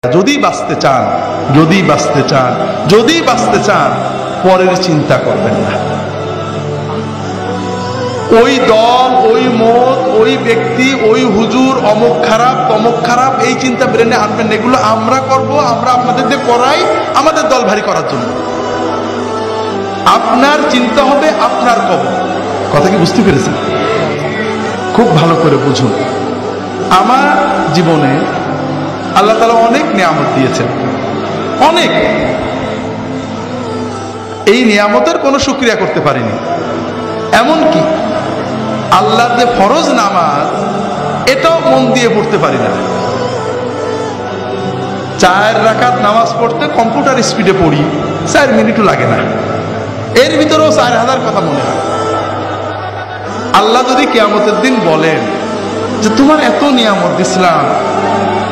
যদি বাঁচতে চান, যদি বাঁচতে চান, যদি বাঁচতে চান, পরের চিন্তা করবেন না। ওই দল, ওই মত, ওই ব্যক্তি, ওই হুজুর অমুক খারাপ তমুক খারাপ, এই চিন্তা ব্রেনে আনবেন না। এগুলো আমরা করব, আমরা আপনাদের দিয়ে করাই আমাদের দল ভারী করার জন্য। আপনার চিন্তা হবে আপনার কবর। কথা কি বুঝতে পেরেছেন? খুব ভালো করে বুঝুন। আমার জীবনে আল্লাহ তাআলা অনেক নিয়ামত দিয়েছেন, অনেক। এই নিয়ামতের কোনো শুকরিয়া করতে পারিনি। এমনকি আল্লাহর যে ফরজ নামাজ, এটাও মন দিয়ে পড়তে পারি না। 4 রাকাত নামাজ পড়তে কম্পিউটার স্পিডে পড়ি, 4 মিনিটও লাগে না। এর ভিতরেও 4000 কথা মনে হয়। আল্লাহ যদি কিয়ামতের দিন বলেন যে তোমার এত নিয়ামত দিছিলাম,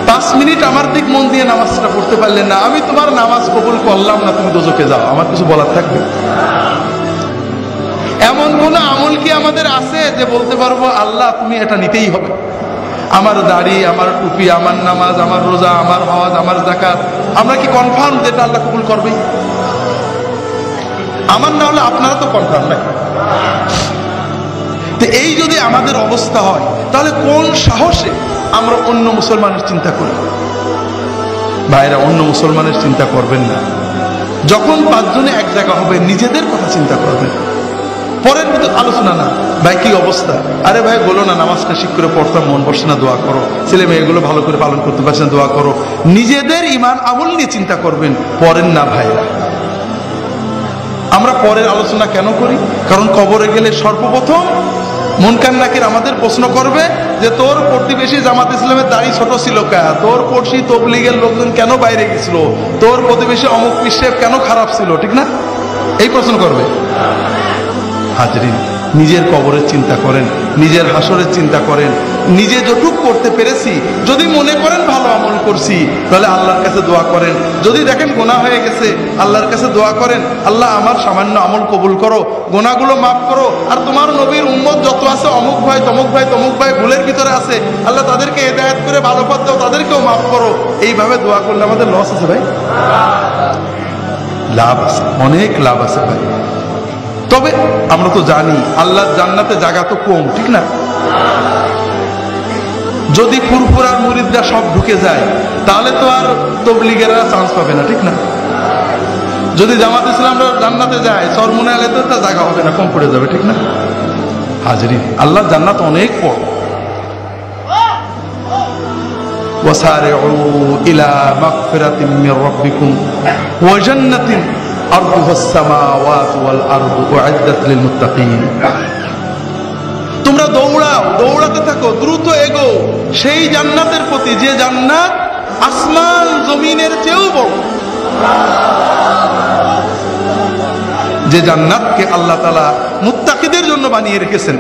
5 মিনিট আমার দিক মন দিয়ে নামাজটা পড়তে পারলেন না, আমি তোমার নামাজ কবুল করলাম না, তুমি দোজখে যাও, আমার কিছু বলার থাকবে? এমন কোন আমল কি আমাদের আছে যে বলতে পারবো আল্লাহ তুমি এটা নিতেই হবে? আমার দাড়ি, আমার টুপি, আমার নামাজ, আমার রোজা, আমার হজ, আমার যাকাত, আমরা কি কনফার্ম যে এটা আল্লাহ কবুল করবেই? আমার না হলে আপনারা তো কনফার্ম নাকি? তো এই যদি আমাদের অবস্থা হয়, তাহলে কোন সাহসে আমরা অন্য মুসলমানের চিন্তা করি? ভাইরা, অন্য মুসলমানের চিন্তা করবেন না। যখন 5 জনে এক জায়গা হবে, নিজেদের কথা চিন্তা করবেন। পরের ভিতর আলোচনা না, ভাই কি অবস্থা, আরে ভাই বলো না, নামাজটা ঠিক করে পড়তাম, মন বসে না, দোয়া করো, ছেলে মেয়েগুলো ভালো করে পালন করতে পারছে না, দোয়া করো। নিজেদের ইমান আমল নিয়ে চিন্তা করবেন, পরের না। ভাইরা, আমরা পরের আলোচনা কেন করি? কারণ কবরে গেলে সর্বপ্রথম মুনকার নাকির আমাদের প্রশ্ন করবে যে তোর প্রতিবেশী জামাত ইসলামের দাড়ি ছোট ছিল কা, তোর পড়শি তবলিগের লোকজন কেন বাইরে গেছিল, তোর প্রতিবেশী অমুক পিসেব কেন খারাপ ছিল, ঠিক না? এই প্রশ্ন করবে। হাজরিন, নিজের কবরের চিন্তা করেন, নিজের হাসরের চিন্তা করেন। নিজে যতটুক করতে পেরেছি, যদি মনে করেন ভালো আমল করছি, তাহলে আল্লাহর কাছে দোয়া করেন। যদি দেখেন গুনাহ হয়ে গেছে, আল্লাহর কাছে দোয়া করেন, আল্লাহ আমার সামান্য আমল কবুল করো, গুনাহগুলো মাফ করো। আর তোমার নবীর উম্মত যত আছে, অমুক ভাই তমুক ভাই তমুক ভাই ভুলের ভিতরে আছে, আল্লাহ তাদেরকে হেদায়েত করে ভালো পথ দাও, তাদেরকেও মাফ করো। এইভাবে দোয়া করলে আমাদের লস আছে ভাই? লাভ আছে, অনেক লাভ আছে ভাই। তবে আমরা তো জানি আল্লাহর জান্নাতে জায়গা তো কম, ঠিক না? যদি ফুরফুরার মুরিদরা সব ঢুকে যায়, তাহলে তো আর তবলিগেরা চান্স পাবে না, ঠিক না? যদি জামাত ইসলামরা জান্নাতে যায়, চরমুনে আলে তো তা জায়গা হবে না, কম পড়ে যাবে, ঠিক না? হাজরিন, আল্লাহর জান্নাত অনেক বড়। ওয়াসারিউ ইলা মাগফিরাতিম মির রাব্বিকুম ওয়া জান্নাতিন আরদুহাস সামাওয়াতু ওয়াল আরদু উইদ্দাত লিল মুত্তাকিন। তোমরা দৌড়াও, দৌড়াতে থাকো, দ্রুত এগো সেই জান্নাতের প্রতি, যে জান্নাত আসমান জমিনের চেয়েও বড়, যে জান্নাতকে আল্লাহ তাআলা মুত্তাকিদের জন্য বানিয়ে রেখেছেন।